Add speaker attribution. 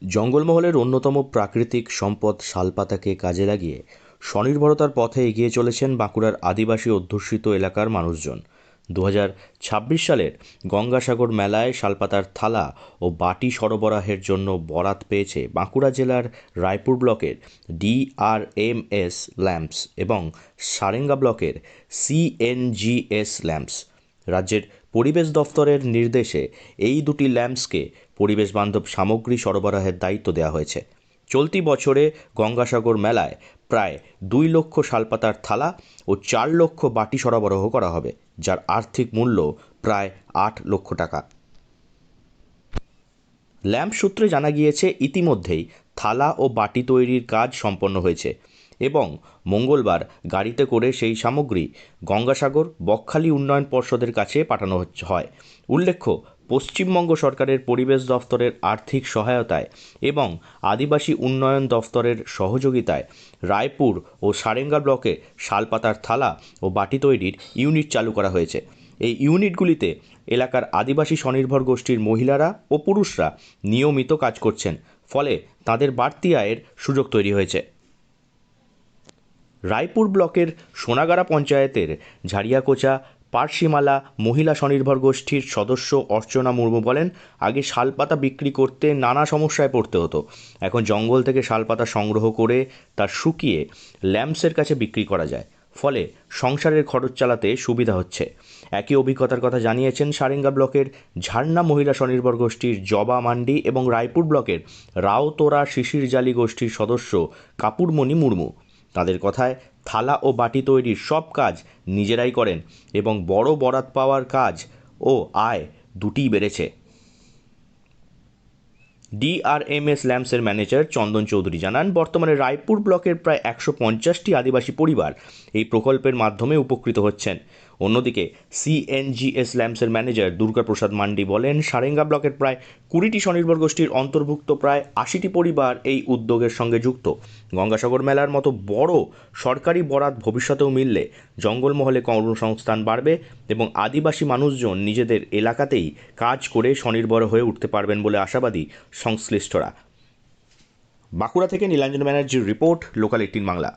Speaker 1: জঙ্গলমহলের অন্যতম প্রাকৃতিক সম্পদ শালপাতাকে কাজে লাগিয়ে স্বনির্ভরতার পথে এগিয়ে চলেছেন বাঁকুড়ার আদিবাসী অধ্যুষিত এলাকার মানুষজন। 2026 সালের গঙ্গাসাগর মেলায় শালপাতার থালা ও বাটি সরবরাহের জন্য বরাত পেয়েছে বাঁকুড়া জেলার রায়পুর ব্লকের DRMS ল্যাম্পস এবং সারেঙ্গা ব্লকের CNGS ল্যাম্পস। রাজ্যের পরিবেশ দফতরের নির্দেশে এই দুটি ল্যাম্পসকে পরিবেশ বান্ধব সামগ্রী সরবরাহের দায়িত্ব দেওয়া হয়েছে। চলতি বছরে গঙ্গাসাগর মেলায় প্রায় 2 লক্ষ শালপাতার থালা ও 4 লক্ষ বাটি সরবরাহ করা হবে, যার আর্থিক মূল্য প্রায় 8 লক্ষ টাকা। ল্যাম্প সূত্রে জানা গিয়েছে, ইতিমধ্যেই থালা ও বাটি তৈরির কাজ সম্পন্ন হয়েছে এবং মঙ্গলবার গাড়িতে করে সেই সামগ্রী গঙ্গাসাগর বকখালি উন্নয়ন পর্ষদের কাছে পাঠানো হয়। উল্লেখ্য, পশ্চিমবঙ্গ সরকারের পরিবেশ দফতরের আর্থিক সহায়তায় এবং আদিবাসী উন্নয়ন দফতরের সহযোগিতায় রায়পুর ও সারেঙ্গা ব্লকে শালপাতার থালা ও বাটি তৈরির ইউনিট চালু করা হয়েছে। এই ইউনিটগুলিতে এলাকার আদিবাসী স্বনির্ভর গোষ্ঠীর মহিলারা ও পুরুষরা নিয়মিত কাজ করছেন, ফলে তাদের বাড়তি আয়ের সুযোগ তৈরি হয়েছে। রায়পুর ব্লকের সোনাগাড়া পঞ্চায়েতের ঝাড়িয়াকোচা পারশিমালা মহিলা স্বনির্ভর গোষ্ঠীর সদস্য অর্চনা মুর্মু বলেন, আগে শালপাতা বিক্রি করতে নানা সমস্যায় পড়তে হতো। এখন জঙ্গল থেকে শালপাতা সংগ্রহ করে তা শুকিয়ে ল্যাম্পসের কাছে বিক্রি করা যায়, ফলে সংসারের খরচ চালাতে সুবিধা হচ্ছে। একই অভিজ্ঞতার কথা জানিয়েছেন সারেঙ্গা ব্লকের ঝাড়না মহিলা স্বনির্ভর গোষ্ঠীর জবা মান্ডি এবং রায়পুর ব্লকের রাওতোরা শিশির জালি গোষ্ঠীর সদস্য কাপুরমণি মুর্মু। তাদের কথায়, থালা ও বাটি তৈরির সব কাজ নিজেরাই করেন এবং বড় বরাত পাওয়ার কাজ ও আয় দুটিই বেড়েছে। DRMS ল্যাম্পসের ম্যানেজার চন্দন চৌধুরী জানান, বর্তমানে রায়পুর ব্লকের প্রায় 150টি আদিবাসী পরিবার এই প্রকল্পের মাধ্যমে উপকৃত হচ্ছেন। অন্যদিকে CNGS ল্যাম্পসের ম্যানেজার দুর্গাপ্রসাদ মান্ডি বলেন, সারেঙ্গা ব্লকের প্রায় 20টি স্বনির্ভর গোষ্ঠীর অন্তর্ভুক্ত প্রায় 80টি পরিবার এই উদ্যোগের সঙ্গে যুক্ত। গঙ্গাসাগর মেলার মতো বড় সরকারি বরাত ভবিষ্যতেও মিললে জঙ্গলমহলে কর্মসংস্থান বাড়বে এবং আদিবাসী মানুষজন নিজেদের এলাকাতেই কাজ করে স্বনির্ভর হয়ে উঠতে পারবেন বলে আশাবাদী সংশ্লিষ্টরা। বাঁকুড়া থেকে নীলাঞ্জন ব্যানার্জির রিপোর্ট, লোকাল 18 বাংলা।